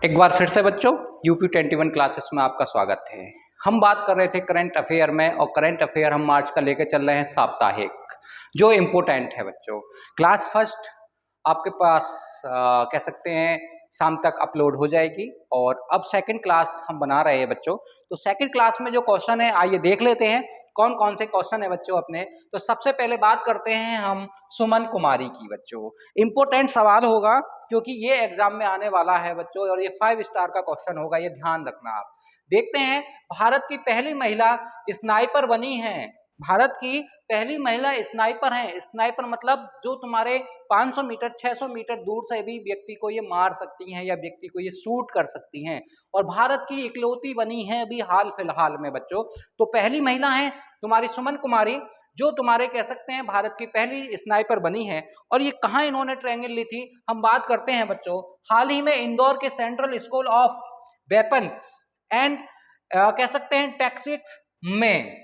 एक बार फिर से बच्चों यूपी 21 क्लासेस में आपका स्वागत है। हम बात कर रहे थे करंट अफेयर में, और करंट अफेयर हम मार्च का लेकर चल रहे हैं साप्ताहिक, जो इम्पोर्टेंट है बच्चों। क्लास फर्स्ट आपके पास कह सकते हैं शाम तक अपलोड हो जाएगी, और अब सेकंड क्लास हम बना रहे हैं बच्चों। तो सेकंड क्लास में जो क्वेश्चन है आइए देख लेते हैं कौन कौन से क्वेश्चन है बच्चों अपने। तो सबसे पहले बात करते हैं हम सुमन कुमारी की बच्चों। इंपॉर्टेंट सवाल होगा क्योंकि ये एग्जाम में आने वाला है बच्चों, और ये 5 स्टार का क्वेश्चन होगा, ये ध्यान रखना आप। देखते हैं, भारत की पहली महिला स्नाइपर बनी है। भारत की पहली महिला स्नाइपर है। स्नाइपर मतलब जो तुम्हारे 500 मीटर 600 मीटर दूर से भी व्यक्ति को ये मार सकती हैं या व्यक्ति को ये शूट कर सकती हैं, और भारत की इकलौती बनी है अभी हाल फिलहाल में बच्चों। तो पहली महिला है तुम्हारी सुमन कुमारी, जो तुम्हारे कह सकते हैं भारत की पहली स्नाइपर बनी है। और ये कहाँ इन्होंने ट्रेनिंग ली थी, हम बात करते हैं बच्चों हाल ही में इंदौर के central school of weapons and कह सकते हैं टैक्टिक्स में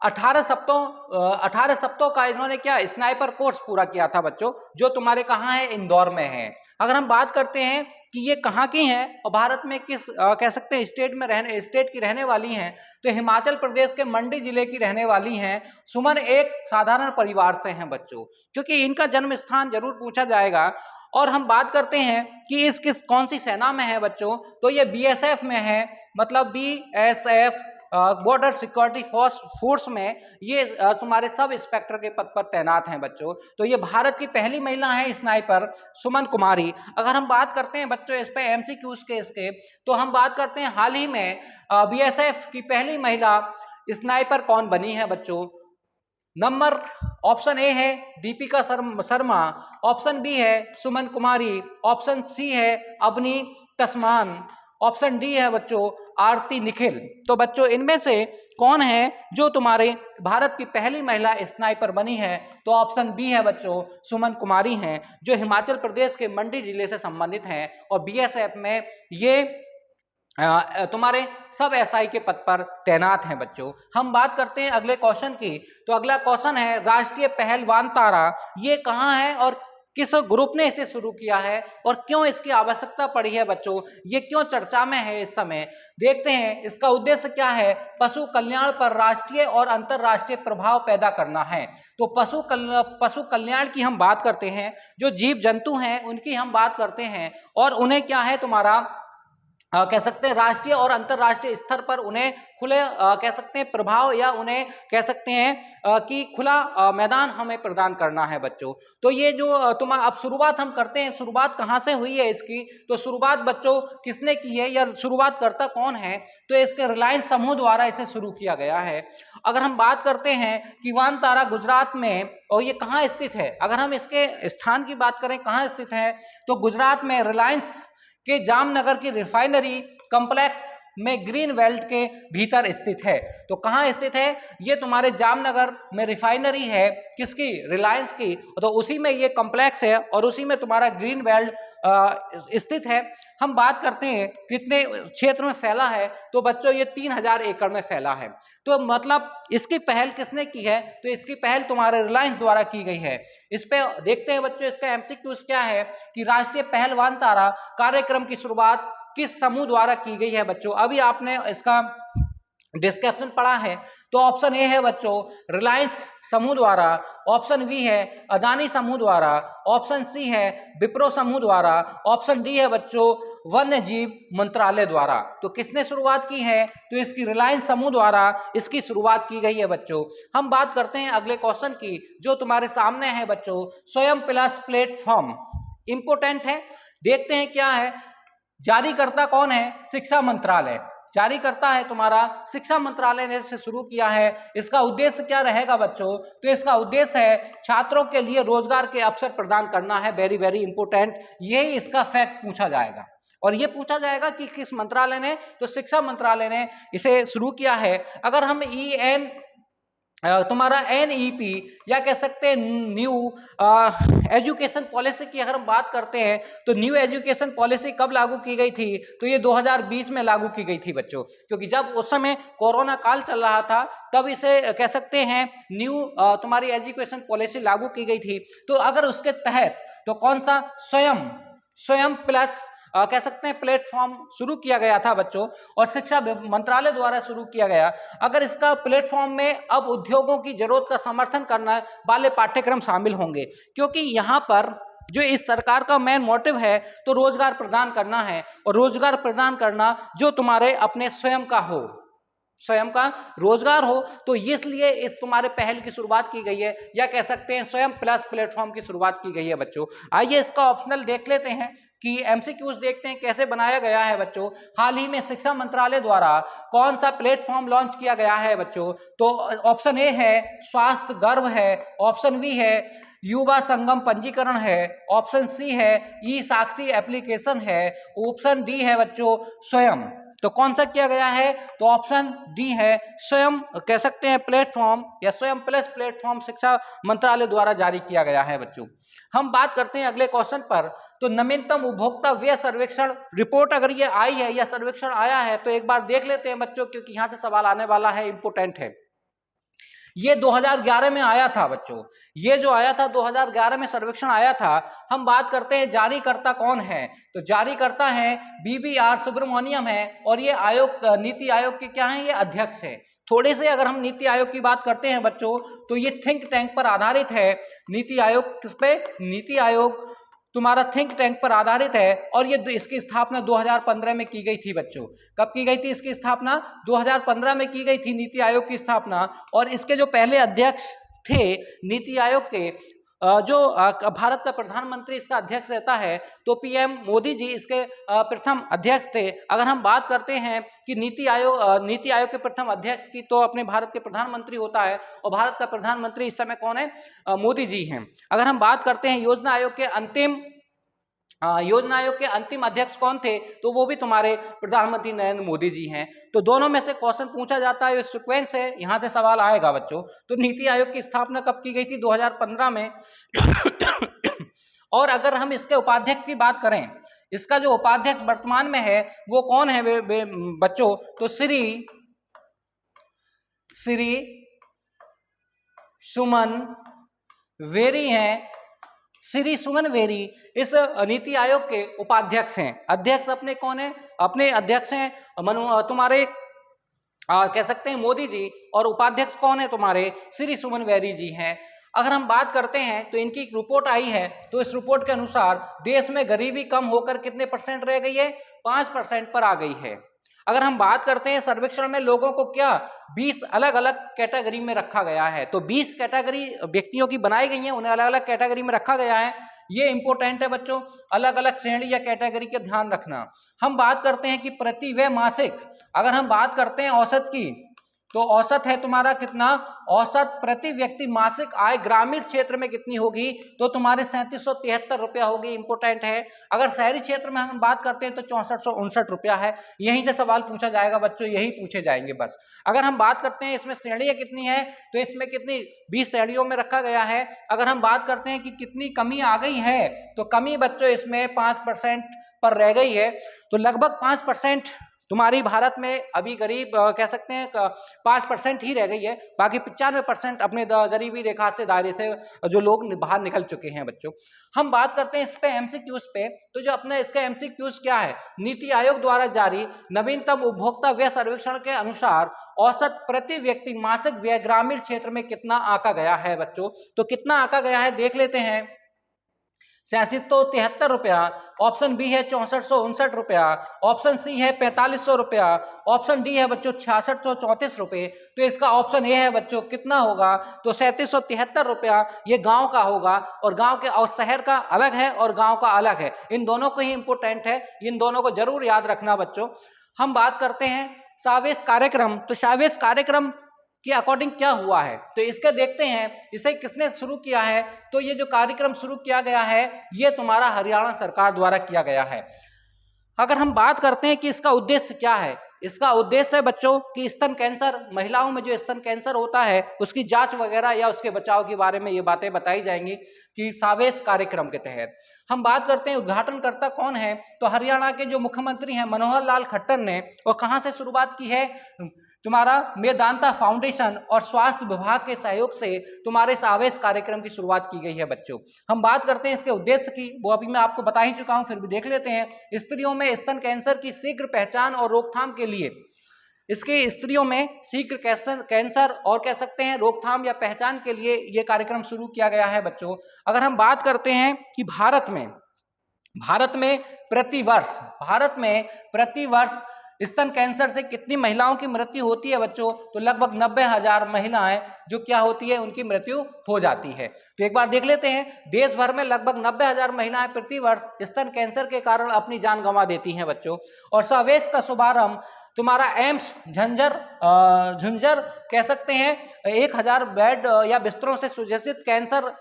18 सप्ताह का इन्होंने क्या स्नाइपर कोर्स पूरा किया था बच्चों, जो तुम्हारे कहाँ है, इंदौर में है। अगर हम बात करते हैं कि ये कहाँ की हैं और भारत में किस कह सकते हैं स्टेट की रहने वाली हैं, तो हिमाचल प्रदेश के मंडी जिले की रहने वाली हैं। सुमन एक साधारण परिवार से हैं बच्चों, क्योंकि इनका जन्म स्थान जरूर पूछा जाएगा। और हम बात करते हैं कि इस कौन सी सेना में है बच्चों, तो ये बीएसएफ में है, मतलब बीएसएफ बॉर्डर सिक्योरिटी फोर्स में ये तुम्हारे सब इंस्पेक्टर के पद पर तैनात हैं बच्चों। तो ये भारत की पहली महिला है स्नाइपर सुमन कुमारी। अगर हम बात करते हैं बच्चों इस पे एमसीक्यूज के इसके, तो हम बात करते हैं हाल ही में बीएसएफ की पहली महिला स्नाइपर कौन बनी है बच्चों। नंबर ऑप्शन ए है दीपिका शर्मा, ऑप्शन बी है सुमन कुमारी, ऑप्शन सी है अवनी तस्मान, ऑप्शन डी है बच्चों आरती निखिल। तो बच्चों इनमें से कौन है जो तुम्हारे भारत की पहली महिला स्नाइपर बनी है, तो ऑप्शन बी है बच्चों सुमन कुमारी हैं, जो हिमाचल प्रदेश के मंडी जिले से संबंधित हैं, और बीएसएफ में ये तुम्हारे सब एसआई के पद पर तैनात हैं बच्चों। हम बात करते हैं अगले क्वेश्चन की। तो अगला क्वेश्चन है राष्ट्रीय पहलवान तारा ये कहाँ है और किस ग्रुप ने इसे शुरू किया है, और क्यों इसकी आवश्यकता पड़ी है बच्चों, ये क्यों चर्चा में है इस समय। देखते हैं इसका उद्देश्य क्या है। पशु कल्याण पर राष्ट्रीय और अंतरराष्ट्रीय प्रभाव पैदा करना है। तो पशु कल्याण की हम बात करते हैं, जो जीव जंतु हैं उनकी हम बात करते हैं, और उन्हें क्या है तुम्हारा कह सकते हैं राष्ट्रीय और अंतरराष्ट्रीय स्तर पर उन्हें खुले कह सकते हैं प्रभाव, या उन्हें कह सकते हैं कि खुला मैदान हमें प्रदान करना है बच्चों। तो ये जो तुम अब शुरुआत हम करते हैं, शुरुआत कहाँ से हुई है इसकी, तो शुरुआत बच्चों किसने की है या शुरुआत करता कौन है, तो इसके रिलायंस समूह द्वारा इसे शुरू किया गया है। अगर हम बात करते हैं कि वान तारा गुजरात में, और ये कहाँ स्थित है, अगर हम इसके स्थान की बात करें कहाँ स्थित है, तो गुजरात में रिलायंस के जामनगर की रिफाइनरी कॉम्प्लेक्स में ग्रीन बेल्ट के भीतर स्थित है। तो कहाँ स्थित है, ये तुम्हारे जामनगर में रिफाइनरी है किसकी, रिलायंस की, तो उसी में ये कॉम्प्लेक्स है और उसी में तुम्हारा ग्रीन बेल्ट स्थित है। हम बात करते हैं कितने क्षेत्र में फैला है, तो बच्चों ये 3000 एकड़ में फैला है। तो मतलब इसकी पहल किसने की है, तो इसकी पहल तुम्हारे रिलायंस द्वारा की गई है। इस पे देखते हैं बच्चों इसका एमसीक्यूज क्या है कि राष्ट्रीय पहलवान तारा कार्यक्रम की शुरुआत किस समूह द्वारा की गई है बच्चों। अभी आपने इसका डिस्क्रिप्शन पढ़ा है, तो ऑप्शन ए है बच्चों रिलायंस समूह द्वारा, ऑप्शन बी है अदानी समूह द्वारा, ऑप्शन सी है विप्रो समूह द्वारा, ऑप्शन डी है बच्चों वन्य जीव मंत्रालय द्वारा। तो किसने शुरुआत की है, तो इसकी रिलायंस समूह द्वारा इसकी शुरुआत की गई है बच्चों। हम बात करते हैं अगले क्वेश्चन की, जो तुम्हारे सामने है बच्चों स्वयं प्लस प्लेटफॉर्म, इंपोर्टेंट है। देखते हैं क्या है, जारीकर्ता कौन है, शिक्षा मंत्रालय जारी करता है तुम्हारा, शिक्षा मंत्रालय ने इसे शुरू किया है। इसका उद्देश्य क्या रहेगा बच्चों, तो इसका उद्देश्य है छात्रों के लिए रोजगार के अवसर प्रदान करना है। वेरी वेरी इंपोर्टेंट, यही इसका फैक्ट पूछा जाएगा, और ये पूछा जाएगा कि किस मंत्रालय ने, तो शिक्षा मंत्रालय ने इसे शुरू किया है। अगर हम तुम्हारा एनईपी या कह सकते हैं न्यू एजुकेशन पॉलिसी की अगर हम बात करते हैं, तो न्यू एजुकेशन पॉलिसी कब लागू की गई थी, तो ये 2020 में लागू की गई थी बच्चों, क्योंकि जब उस समय कोरोना काल चल रहा था तब इसे कह सकते हैं न्यू तुम्हारी एजुकेशन पॉलिसी लागू की गई थी। तो अगर उसके तहत तो कौन सा स्वयं प्लस कह सकते हैं प्लेटफॉर्म शुरू किया गया था बच्चों, और शिक्षा मंत्रालय द्वारा शुरू किया गया। अगर इसका प्लेटफॉर्म में अब उद्योगों की जरूरत का समर्थन करने वाले पाठ्यक्रम शामिल होंगे, क्योंकि यहाँ पर जो इस सरकार का मेन मोटिव है तो रोजगार प्रदान करना है, और रोजगार प्रदान करना जो तुम्हारे अपने स्वयं का हो, स्वयं का रोजगार हो। तो इसलिए इस तुम्हारे पहल की शुरुआत की गई है, या कह सकते हैं स्वयं प्लस प्लेटफॉर्म की शुरुआत की गई है बच्चों। आइए इसका ऑप्शनल देख लेते हैं कि एमसीक्यूज देखते हैं कैसे बनाया गया है बच्चों। हाल ही में शिक्षा मंत्रालय द्वारा कौन सा प्लेटफॉर्म लॉन्च किया गया है बच्चों? तो ऑप्शन ए है स्वास्थ्य गर्व है, ऑप्शन बी है युवा संगम पंजीकरण है, ऑप्शन सी है ई साक्षी एप्लीकेशन है, ऑप्शन डी है बच्चों स्वयं। तो कौन सा किया गया है? तो ऑप्शन डी है स्वयं, कह सकते हैं प्लेटफॉर्म या स्वयं प्लस प्लेटफॉर्म शिक्षा मंत्रालय द्वारा जारी किया गया है बच्चों। हम बात करते हैं अगले क्वेश्चन पर। तो नवीनतम उपभोक्ता व्यय सर्वेक्षण रिपोर्ट अगर ये आई है या सर्वेक्षण आया है तो एक बार देख लेते हैं बच्चों, क्योंकि यहां से सवाल आने वाला है, इंपोर्टेंट है। ये 2011 में आया था बच्चों, ये जो आया था 2011 में सर्वेक्षण आया था। हम बात करते हैं जारीकर्ता कौन है, तो जारीकर्ता है BBR सुब्रमण्यम है, और ये आयोग नीति आयोग के क्या है, ये अध्यक्ष है। थोड़े से अगर हम नीति आयोग की बात करते हैं बच्चों तो ये थिंक टैंक पर आधारित है। नीति आयोग किस पे? नीति आयोग तुम्हारा थिंक टैंक पर आधारित है, और ये इसकी स्थापना 2015 में की गई थी बच्चों। कब की गई थी इसकी स्थापना? 2015 में की गई थी नीति आयोग की स्थापना। और इसके जो पहले अध्यक्ष थे नीति आयोग के, जो भारत का प्रधानमंत्री इसका अध्यक्ष रहता है, तो PM मोदी जी इसके प्रथम अध्यक्ष थे। अगर हम बात करते हैं कि नीति आयोग के प्रथम अध्यक्ष की, तो अपने भारत के प्रधानमंत्री होता है, और भारत का प्रधानमंत्री इस समय कौन है? मोदी जी हैं। अगर हम बात करते हैं योजना आयोग के अंतिम अध्यक्ष कौन थे, तो वो भी तुम्हारे प्रधानमंत्री नरेंद्र मोदी जी हैं। तो दोनों में से क्वेश्चन पूछा जाता है, सीक्वेंस है, यहां से सवाल आएगा बच्चों। तो नीति आयोग की स्थापना कब की गई थी? 2015 में। और अगर हम इसके उपाध्यक्ष की बात करें, इसका जो उपाध्यक्ष वर्तमान में है वो कौन है बच्चों? तो श्री सुमन वेरी हैं। श्री सुमन वेरी इस नीति आयोग के उपाध्यक्ष हैं। अध्यक्ष अपने कौन है? अपने अध्यक्ष हैं तुम्हारे कह सकते हैं मोदी जी, और उपाध्यक्ष कौन है तुम्हारे? श्री सुमन वेरी जी हैं। अगर हम बात करते हैं तो इनकी एक रिपोर्ट आई है, तो इस रिपोर्ट के अनुसार देश में गरीबी कम होकर कितने % रह गई है? 5% पर आ गई है। अगर हम बात करते हैं सर्वेक्षण में लोगों को क्या 20 अलग अलग कैटेगरी में रखा गया है, तो 20 कैटेगरी व्यक्तियों की बनाई गई है, उन्हें अलग अलग कैटेगरी में रखा गया है। ये इंपॉर्टेंट है बच्चों, अलग अलग श्रेणी या कैटेगरी का ध्यान रखना। हम बात करते हैं कि प्रति व्यय मासिक, अगर हम बात करते हैं औसत की, तो औसत है तुम्हारा कितना? औसत प्रति व्यक्ति मासिक आय ग्रामीण क्षेत्र में कितनी होगी? तो तुम्हारे 3773 रुपया होगी। इंपोर्टेंट है। अगर शहरी क्षेत्र में हम बात करते हैं तो 6459 रुपया है। यहीं से सवाल पूछा जाएगा बच्चों, यही पूछे जाएंगे बस। अगर हम बात करते हैं इसमें श्रेणियां कितनी है, तो इसमें कितनी 20 श्रेणियों में रखा गया है। अगर हम बात करते हैं कि कितनी कमी आ गई है, तो कमी बच्चों इसमें 5% पर रह गई है। तो लगभग 5% तुम्हारी भारत में अभी गरीब कह सकते हैं 5% ही रह गई है, बाकी 95% अपने गरीबी रेखा से दायरे से जो लोग बाहर निकल चुके हैं बच्चों। हम बात करते हैं इस पे एमसीक्यूज पे, तो जो अपना इसका एमसीक्यूज क्या है, नीति आयोग द्वारा जारी नवीनतम उपभोक्ता व्यय सर्वेक्षण के अनुसार औसत प्रति व्यक्ति मासिक व्यय ग्रामीण क्षेत्र में कितना आंका गया है बच्चों। तो कितना आंका गया है देख लेते हैं। 6773 रुपया, ऑप्शन बी है 6459 रुपया, ऑप्शन सी है 4500 रुपया, ऑप्शन डी है बच्चों 6634 रुपए। तो इसका ऑप्शन ए है बच्चों कितना होगा, तो 3773 रुपया ये गांव का होगा, और गांव के और शहर का अलग है और गांव का अलग है। इन दोनों को ही इंपोर्टेंट है, इन दोनों को जरूर याद रखना बच्चों। हम बात करते हैं सावेश कार्यक्रम, तो सावेश कार्यक्रम के अकॉर्डिंग क्या हुआ है, तो इसके देखते हैं इसे किसने शुरू किया है। तो ये जो कार्यक्रम शुरू किया गया है ये तुम्हारा हरियाणा सरकार द्वारा किया गया है। अगर हम बात करते हैं कि इसका उद्देश्य क्या है, इसका उद्देश्य है बच्चों कि स्तन कैंसर, महिलाओं में जो स्तन कैंसर होता है उसकी जांच वगैरह या उसके बचाव के बारे में ये बातें बताई जाएंगी। कि सावेस कार्यक्रम के तहत। हम बात करते हैं उद्घाटनकर्ता कौन है, तो हरियाणा के जो मुख्यमंत्री हैं मनोहर लाल खट्टर ने, और कहां से शुरुआत की है, तुम्हारा मेदांता फाउंडेशन और स्वास्थ्य विभाग के सहयोग से तुम्हारे सावेस कार्यक्रम की शुरुआत की गई है बच्चों। हम बात करते हैं इसके उद्देश्य की, वो अभी मैं आपको बता ही चुका हूं, फिर भी देख लेते हैं। स्त्रियों में स्तन कैंसर की शीघ्र पहचान और रोकथाम के लिए, इसके स्त्रियों में शीघ्र कैंसर और कह सकते हैं रोकथाम या पहचान के लिए यह कार्यक्रम शुरू किया गया है बच्चों। अगर हम बात करते हैं कि भारत में प्रतिवर्ष स्तन कैंसर से कितनी महिलाओं की मृत्यु होती है बच्चों, तो लगभग 90,000 महिलाएं जो क्या होती है, उनकी मृत्यु हो जाती है। तो एक बार देख लेते हैं, देश भर में लगभग 90,000 महिलाएं प्रतिवर्ष स्तन कैंसर के कारण अपनी जान गंवा देती हैं बच्चों। और सावेस का शुभारंभ तुम्हारा एम्स झुंझर कह सकते हैं 1000 बेड या बिस्तरों से सुसज्जित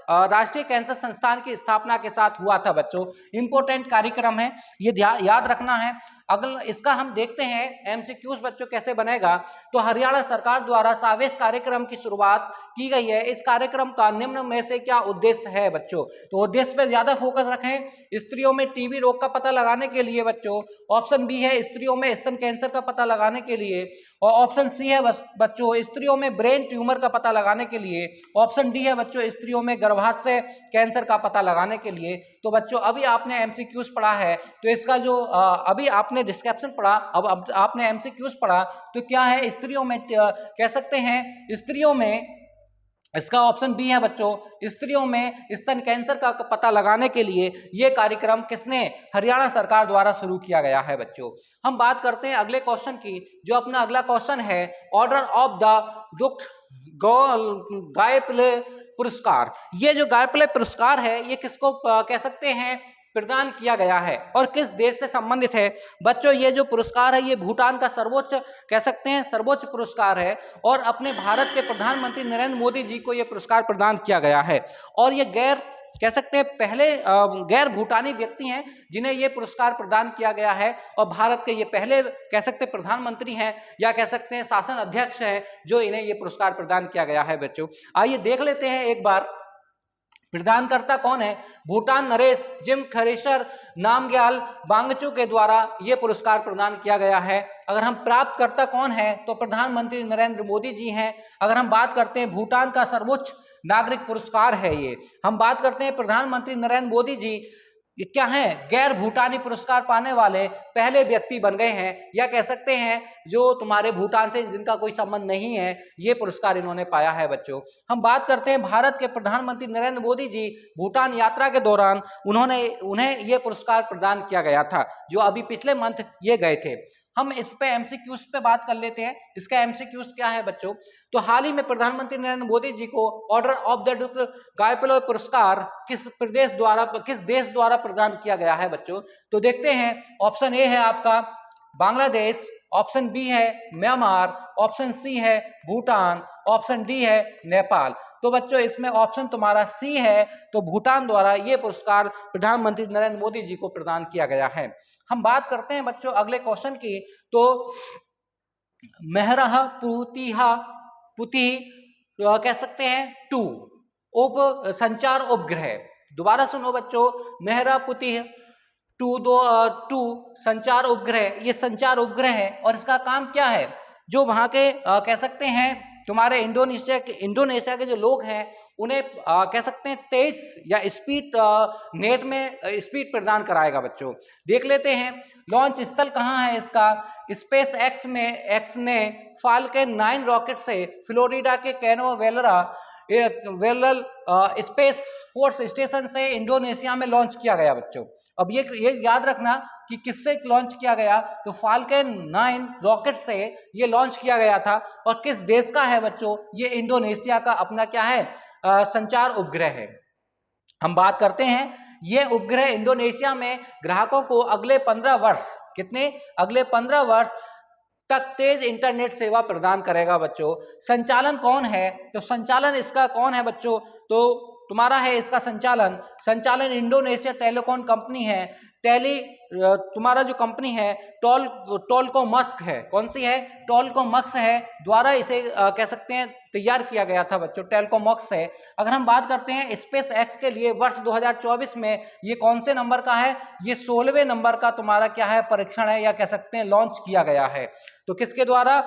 राष्ट्रीय कैंसर संस्थान की स्थापना के साथ हुआ था बच्चों। इंपॉर्टेंट कार्यक्रम है, ये याद रखना है। अगला इसका हम देखते हैं एमसीक्यूज बच्चों कैसे बनेगा। तो हरियाणा सरकार द्वारा सावेस कार्यक्रम की शुरुआत की गई है। इस कार्यक्रम का निम्न में से क्या उद्देश्य है बच्चों, तो उद्देश्य पे ज्यादा फोकस रखें। स्त्रियों में टीबी रोग का पता लगाने के लिए बच्चों, ऑप्शन बी है स्त्रियों में स्तन कैंसर का पता लगाने के लिए, और ऑप्शन सी है बच्चों स्त्रियों में ब्रेन ट्यूमर का पता लगाने के लिए, ऑप्शन डी है बच्चों स्त्रियों में गर्भाशय कैंसर का पता लगाने के लिए। तो बच्चों अभी आपने एमसीक्यूज पढ़ा है, तो इसका जो अभी आपने डिस्क्रिप्शन पढ़ा, अब आपने एमसीक्यूज पढ़ा, तो क्या है स्त्रियों में कह सकते हैं स्त्रियों में, इसका ऑप्शन बी है बच्चों स्त्रियों में स्तन कैंसर का पता लगाने के लिए यह कार्यक्रम किसने, हरियाणा सरकार द्वारा शुरू किया गया है बच्चों। हम बात करते हैं अगले क्वेश्चन की, जो अपना अगला क्वेश्चन है ऑर्डर ऑफ द दुख गायपले पुरस्कार। ये जो गायपले पुरस्कार है ये किसको कह सकते हैं प्रदान किया गया है और किस देश से संबंधित है बच्चों। ये जो पुरस्कार है ये भूटान का सर्वोच्च कह सकते हैं सर्वोच्च पुरस्कार है, और अपने भारत के प्रधानमंत्री नरेंद्र मोदी जी को यह पुरस्कार प्रदान किया गया है। और ये कह सकते हैं पहले गैर भूटानी व्यक्ति हैं जिन्हें यह पुरस्कार प्रदान किया गया है, और भारत के ये पहले कह सकते हैं प्रधानमंत्री हैं या कह सकते हैं शासन अध्यक्ष हैं जो इन्हें यह पुरस्कार प्रदान किया गया है बच्चों। आइए देख लेते हैं एक बार प्रदानकर्ता कौन है। भूटान नरेश जिम खरेसर नामग्याल वांगचू के द्वारा यह पुरस्कार प्रदान किया गया है। अगर हम प्राप्तकर्ता कौन है तो प्रधानमंत्री नरेंद्र मोदी जी हैं। अगर हम बात करते हैं भूटान का सर्वोच्च नागरिक पुरस्कार है ये, हम बात करते हैं प्रधानमंत्री नरेंद्र मोदी जी ये क्या है गैर भूटानी पुरस्कार पाने वाले पहले व्यक्ति बन गए हैं, या कह सकते हैं जो तुम्हारे भूटान से जिनका कोई संबंध नहीं है ये पुरस्कार इन्होंने पाया है बच्चों। हम बात करते हैं भारत के प्रधानमंत्री नरेंद्र मोदी जी भूटान यात्रा के दौरान उन्हें ये पुरस्कार प्रदान किया गया था, जो अभी पिछले मंथ ये गए थे। हम इस पे एमसीक्यूज पे बात कर लेते हैं। इसका एमसीक्यूज क्या है बच्चों, तो हाल ही में प्रधानमंत्री नरेंद्र मोदी जी को ऑर्डर ऑफ द गायपले पुरस्कार किस देश द्वारा प्रदान किया गया है बच्चों। तो देखते हैं, ऑप्शन ए है आपका बांग्लादेश, ऑप्शन बी है म्यांमार, ऑप्शन सी है भूटान, ऑप्शन डी है नेपाल। तो बच्चों इसमें ऑप्शन तुम्हारा सी है, तो भूटान द्वारा ये पुरस्कार प्रधानमंत्री नरेंद्र मोदी जी को प्रदान किया गया है। हम बात करते हैं बच्चों अगले क्वेश्चन की, तो मेहराह पुती कह सकते हैं 2 संचार उपग्रह। दोबारा सुनो बच्चों, मेहरा पुती 2 संचार उपग्रह, ये संचार उपग्रह है और इसका काम क्या है, जो वहां के कह सकते हैं तुम्हारे इंडोनेशिया के जो लोग हैं उन्हें कह सकते हैं तेज या स्पीड नेट में स्पीड प्रदान कराएगा बच्चों। देख लेते हैं लॉन्च स्थल कहाँ है इसका। स्पेस एक्स ने फाल्कन 9 रॉकेट से फ्लोरिडा के वेलल स्पेस फोर्स स्टेशन से इंडोनेशिया में लॉन्च किया गया बच्चों। अब ये याद रखना कि किससे लॉन्च किया गया, तो फाल्कन 9 रॉकेट से ये लॉन्च किया गया था। और किस देश का है बच्चों, ये इंडोनेशिया का अपना क्या है संचार उपग्रह है। हम बात करते हैं ये उपग्रह इंडोनेशिया में ग्राहकों को अगले 15 वर्ष तक तेज इंटरनेट सेवा प्रदान करेगा बच्चों। संचालन कौन है, तो संचालन इसका कौन है बच्चों, तो तुम्हारा है इसका संचालन इंडोनेशिया टेलीकॉम कंपनी है। तुम्हारा जो कंपनी है टोलको मस्क है, कौन सी है, टोलको मस्क है द्वारा इसे कह सकते हैं तैयार किया गया था बच्चों, टेलकोमॉक्स से। अगर हम बात करते हैं स्पेस एक्स के लिए वर्ष 2024 में ये कौन से नंबर का है, ये 16वें नंबर का तुम्हारा क्या है परीक्षण है, या कह सकते हैं लॉन्च किया गया है। तो किसके द्वारा,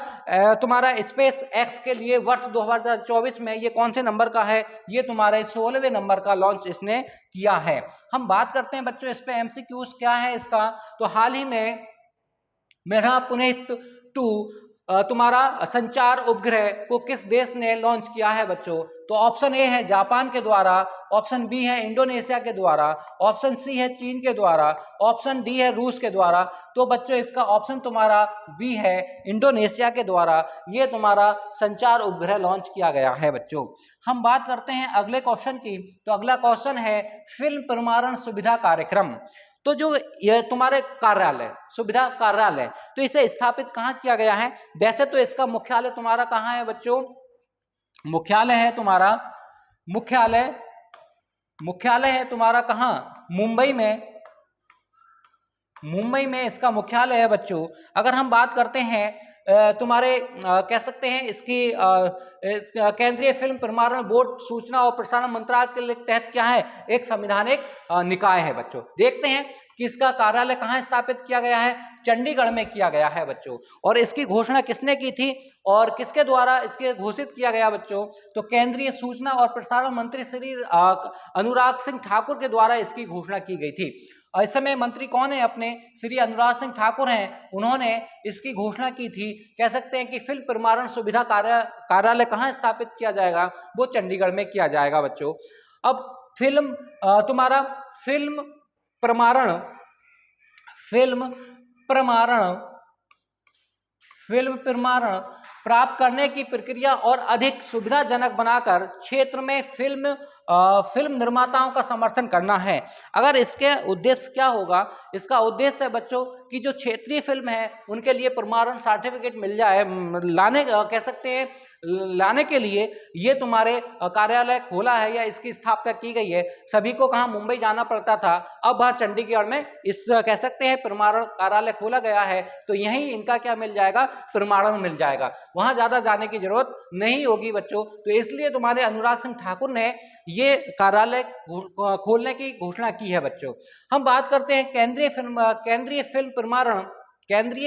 तुम्हारा स्पेस एक्स के लिए वर्ष 2024 में ये कौन से नंबर का है, ये तुम्हारे 16वें नंबर का लॉन्च इसने किया है। हम बात करते हैं बच्चों इस पे एमसीक्यूज क्या है इसका, तो हाल ही में मेरा पुनीत 2 तुम्हारा संचार उपग्रह को किस देश ने लॉन्च किया है बच्चों, तो ऑप्शन ए है जापान के द्वारा, ऑप्शन बी है इंडोनेशिया के द्वारा, ऑप्शन सी है चीन के द्वारा, ऑप्शन डी है रूस के द्वारा। तो बच्चों इसका ऑप्शन तुम्हारा बी है इंडोनेशिया के द्वारा, ये तुम्हारा संचार उपग्रह लॉन्च किया गया है बच्चों। हम बात करते हैं अगले क्वेश्चन की, तो अगला क्वेश्चन है फिल्म प्रमाणन सुविधा कार्यक्रम। तो जो ये तुम्हारे कार्यालय, सुविधा कार्यालय, तो इसे स्थापित कहाँ किया गया है, वैसे तो इसका मुख्यालय तुम्हारा कहाँ है बच्चों, मुख्यालय है तुम्हारा, मुख्यालय है तुम्हारा कहाँ, मुंबई में, मुंबई में इसका मुख्यालय है बच्चों। अगर हम बात करते हैं तुम्हारे कह सकते हैं इसकी केंद्रीय फिल्म प्रमाणन बोर्ड सूचना और प्रसारण मंत्रालय के तहत क्या है, एक संवैधानिक निकाय है बच्चों। देखते हैं कि इसका कार्यालय कहाँ स्थापित किया गया है, चंडीगढ़ में किया गया है बच्चों। और इसकी घोषणा किसने की थी और किसके द्वारा इसके घोषित किया गया बच्चों, तो केंद्रीय सूचना और प्रसारण मंत्री श्री अनुराग सिंह ठाकुर के द्वारा इसकी घोषणा की गई थी। इस समय मंत्री कौन है अपने, श्री अनुराग सिंह ठाकुर हैं, उन्होंने इसकी घोषणा की थी। कह सकते हैं कि फिल्म प्रमाणन सुविधा कार्यालय कहाँ स्थापित किया जाएगा, वो चंडीगढ़ में किया जाएगा बच्चों। अब फिल्म तुम्हारा फिल्म प्रमाणन प्राप्त करने की प्रक्रिया और अधिक सुविधाजनक बनाकर क्षेत्र में फिल्म निर्माताओं का समर्थन करना है। अगर इसके उद्देश्य क्या होगा, इसका उद्देश्य है बच्चों कि जो क्षेत्रीय फिल्म है उनके लिए प्रमाणन सर्टिफिकेट मिल जाए, कह सकते हैं लाने के लिए ये तुम्हारे कार्यालय खोला है या इसकी स्थापना की गई है। सभी को कहाँ मुंबई जाना पड़ता था, अब वहाँ चंडीगढ़ में इस कह सकते हैं प्रमाणन कार्यालय खोला गया है, तो यहीं इनका क्या मिल जाएगा, प्रमाणन मिल जाएगा, वहां ज्यादा जाने की जरूरत नहीं होगी बच्चों। तो इसलिए तुम्हारे अनुराग सिंह ठाकुर ने ये कार्यालय खोलने की घोषणा की है बच्चों। हम बात करते हैं केंद्रीय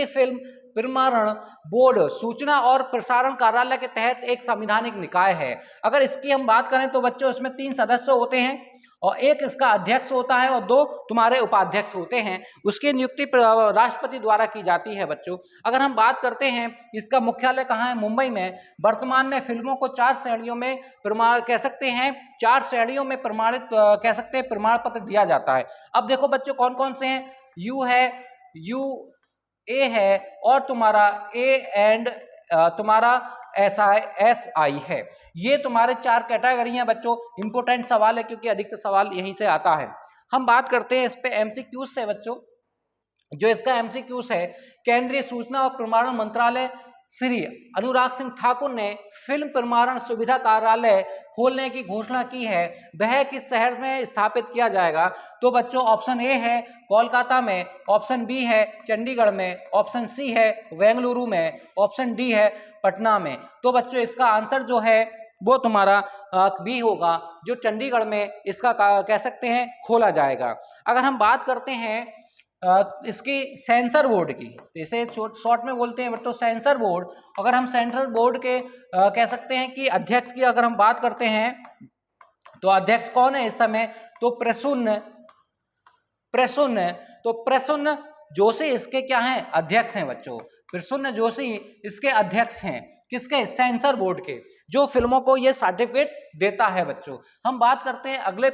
फिल्म प्रमाणन बोर्ड सूचना और प्रसारण कार्यालय के तहत एक संवैधानिक निकाय है। अगर इसकी हम बात करें तो बच्चों इसमें 3 सदस्य होते हैं और एक इसका अध्यक्ष होता है और 2 तुम्हारे उपाध्यक्ष होते हैं। उसकी नियुक्ति राष्ट्रपति द्वारा की जाती है बच्चों। अगर हम बात करते हैं इसका मुख्यालय कहाँ है, मुंबई में। वर्तमान में फिल्मों को 4 श्रेणियों में कह सकते हैं 4 श्रेणियों में प्रमाणित कह सकते हैं प्रमाण पत्र दिया जाता है। अब देखो बच्चों कौन कौन से हैं, यू है, ए है और तुम्हारा ए एंड तुम्हारा SI है। ये तुम्हारे 4 कैटेगरी हैं बच्चों। इंपोर्टेंट सवाल है क्योंकि अधिकतर सवाल यहीं से आता है। हम बात करते हैं इस पे एमसीक्यूज से बच्चों। जो इसका एमसीक्यूज है, केंद्रीय सूचना और प्रमाणन मंत्रालय श्री अनुराग सिंह ठाकुर ने फिल्म प्रमाणन सुविधा कार्यालय खोलने की घोषणा की है, वह किस शहर में स्थापित किया जाएगा, तो बच्चों ऑप्शन ए है कोलकाता में, ऑप्शन बी है चंडीगढ़ में, ऑप्शन सी है बेंगलुरु में, ऑप्शन डी है पटना में। तो बच्चों इसका आंसर जो है वो तुम्हारा बी होगा, जो चंडीगढ़ में इसका कह सकते हैं खोला जाएगा। अगर हम बात करते हैं इसकी सेंसर बोर्ड की, तो इसे शॉर्ट में बोलते हैं बच्चों सेंसर बोर्ड। अगर हम सेंसर बोर्ड के कह सकते हैं कि अध्यक्ष की अगर हम बात करते हैं तो अध्यक्ष कौन है इस समय, तो प्रसून जोशी इसके क्या हैं, अध्यक्ष हैं बच्चों। प्रसून जोशी इसके अध्यक्ष हैं, किसके, सेंसर बोर्ड के, जो फिल्मों को ये सर्टिफिकेट देता है बच्चों। हम बात करते हैं अगले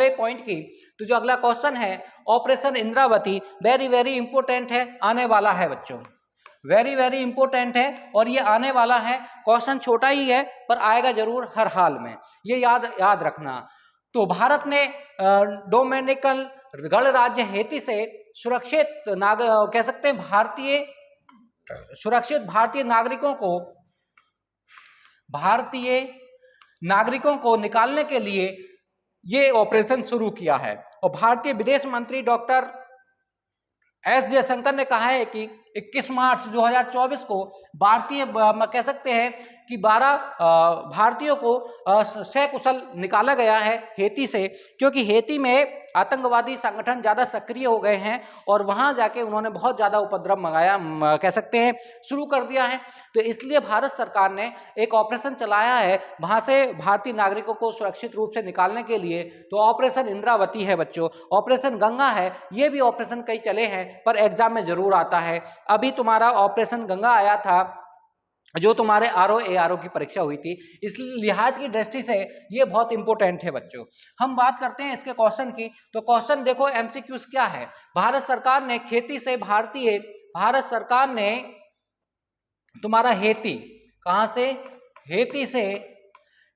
पॉइंट की। तो जो अगला क्वेश्चन है operation Indravati, very very important है, आने वाला है बच्चों, वेरी वेरी इंपोर्टेंट है और ये आने वाला है। क्वेश्चन छोटा ही है पर आएगा जरूर हर हाल में, ये याद रखना। तो भारत ने डोमिनिकन गणराज्य हैती से सुरक्षित कह सकते हैं भारतीय नागरिकों को निकालने के लिए ये ऑपरेशन शुरू किया है। और भारतीय विदेश मंत्री डॉक्टर एस जयशंकर ने कहा है कि 21 मार्च 2024 को भारतीय कह सकते हैं कि 12 भारतीयों को सकुशल निकाला गया है हेती से, क्योंकि हेती में आतंकवादी संगठन ज्यादा सक्रिय हो गए हैं और वहां जाके उन्होंने बहुत ज्यादा उपद्रव मंगाया कह सकते हैं शुरू कर दिया है। तो इसलिए भारत सरकार ने एक ऑपरेशन चलाया है वहां से भारतीय नागरिकों को सुरक्षित रूप से निकालने के लिए। तो ऑपरेशन इंद्रावती है बच्चों, ऑपरेशन गंगा है, ये भी ऑपरेशन कई चले हैं पर एग्जाम में जरूर आता है। अभी तुम्हारा ऑपरेशन गंगा आया था जो तुम्हारे आरओ एआरओ की परीक्षा हुई थी, इस लिहाज की दृष्टि से ये बहुत इंपॉर्टेंट है बच्चों। हम बात करते हैं इसके क्वेश्चन की, तो क्वेश्चन देखो एमसीक्यूज क्या है। भारत सरकार ने खेती से भारत सरकार ने तुम्हारा हेती, कहां से,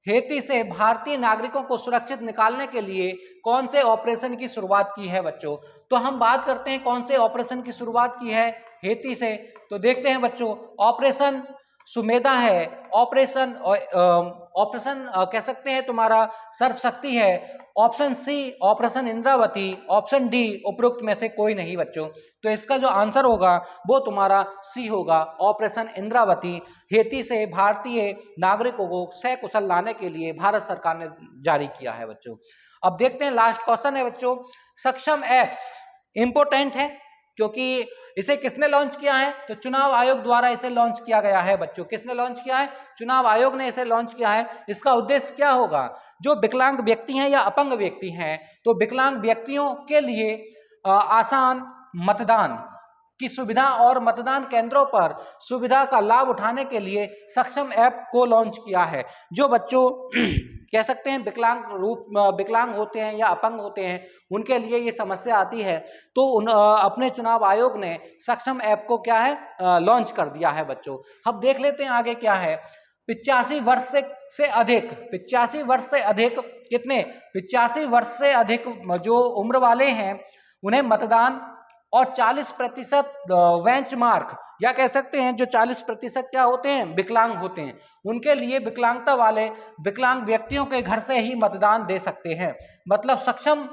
हेती से भारतीय नागरिकों को सुरक्षित निकालने के लिए कौन से ऑपरेशन की शुरुआत की है बच्चों। तो हम बात करते हैं कौन से ऑपरेशन की शुरुआत की है हेती से। तो देखते हैं बच्चों, ऑपरेशन सुमेधा है, ऑपरेशन कह सकते हैं तुम्हारा सर्वशक्ति है, option C operation Indravati, option D उपरोक्त में से कोई नहीं बच्चों। तो इसका जो आंसर होगा वो तुम्हारा सी होगा, ऑपरेशन इंद्रावती। हेती से भारतीय नागरिकों को सकुशल लाने के लिए भारत सरकार ने जारी किया है बच्चों। अब देखते हैं लास्ट क्वेश्चन है बच्चों, सक्षम एप्स इंपोर्टेंट है क्योंकि इसे किसने लॉन्च किया है, तो चुनाव आयोग द्वारा इसे लॉन्च किया गया है बच्चों। किसने लॉन्च किया है, चुनाव आयोग ने इसे लॉन्च किया है। इसका उद्देश्य क्या होगा, जो विकलांग व्यक्ति हैं या अपंग व्यक्ति हैं, तो विकलांग व्यक्तियों के लिए आसान मतदान की सुविधा और मतदान केंद्रों पर सुविधा का लाभ उठाने के लिए सक्षम ऐप को लॉन्च किया है। जो बच्चों कह सकते हैं विकलांग होते हैं या अपंग होते हैं, उनके लिए ये समस्या आती है, तो अपने चुनाव आयोग ने सक्षम ऐप को क्या है लॉन्च कर दिया है बच्चों। अब देख लेते हैं आगे क्या है। 85 वर्ष से अधिक, 85 वर्ष से अधिक कितने, 85 वर्ष से अधिक जो उम्र वाले हैं उन्हें मतदान, और 40% बेंचमार्क या कह सकते हैं जो 40% क्या होते हैं, विकलांग होते हैं, उनके लिए विकलांगता वाले विकलांग व्यक्तियों के घर से ही मतदान दे सकते हैं। मतलब सक्षम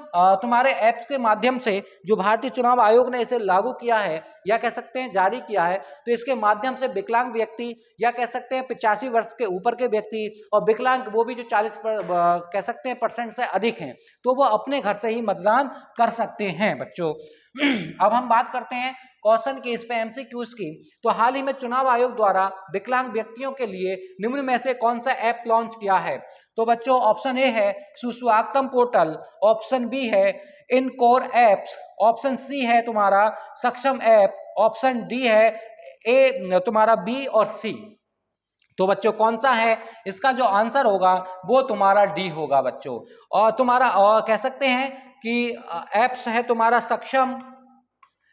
तुम्हारे ऐप्स के माध्यम से जो भारतीय चुनाव आयोग ने इसे लागू किया है या कह सकते हैं जारी किया है, तो इसके माध्यम से विकलांग व्यक्ति या कह सकते हैं 85 वर्ष के ऊपर के व्यक्ति और विकलांग वो भी जो 40 कह सकते हैं % से अधिक हैं, तो वो अपने घर से ही मतदान कर सकते हैं बच्चों। अब हम बात करते हैं क्वेश्चन की, इस पे एमसीक्यूज की। तो हाल ही में चुनाव आयोग द्वारा विकलांग व्यक्तियों के लिए निम्न में से कौन सा ऐप लॉन्च किया है। तो बच्चों ऑप्शन ए है सुस्वागतम पोर्टल, ऑप्शन बी है इनकोर ऐप्स, ऑप्शन सी है तुम्हारा सक्षम ऐप, ऑप्शन डी है ए तुम्हारा बी और सी। तो बच्चों कौन सा है, इसका जो आंसर होगा वो तुम्हारा डी होगा बच्चों। और तुम्हारा कह सकते हैं कि ऐप्स है तुम्हारा सक्षम,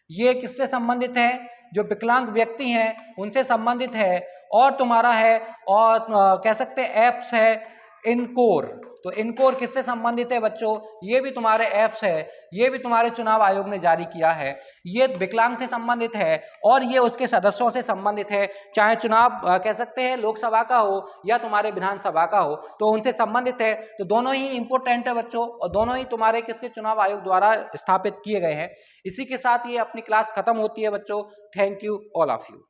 ये किससे संबंधित है, जो विकलांग व्यक्ति हैं उनसे संबंधित है। और तुम्हारा है और कह सकते हैं ऐप्स है इनकोर, तो इनकोर किससे संबंधित है बच्चों, ये भी तुम्हारे ऐप्स है, ये भी तुम्हारे चुनाव आयोग ने जारी किया है। ये विकलांग से संबंधित है और ये उसके सदस्यों से संबंधित है, चाहे चुनाव कह सकते हैं लोकसभा का हो या तुम्हारे विधानसभा का हो, तो उनसे संबंधित है। तो दोनों ही इंपोर्टेंट है बच्चों और दोनों ही तुम्हारे किसके चुनाव आयोग द्वारा स्थापित किए गए हैं। इसी के साथ ये अपनी क्लास खत्म होती है बच्चों। Thank you all of you.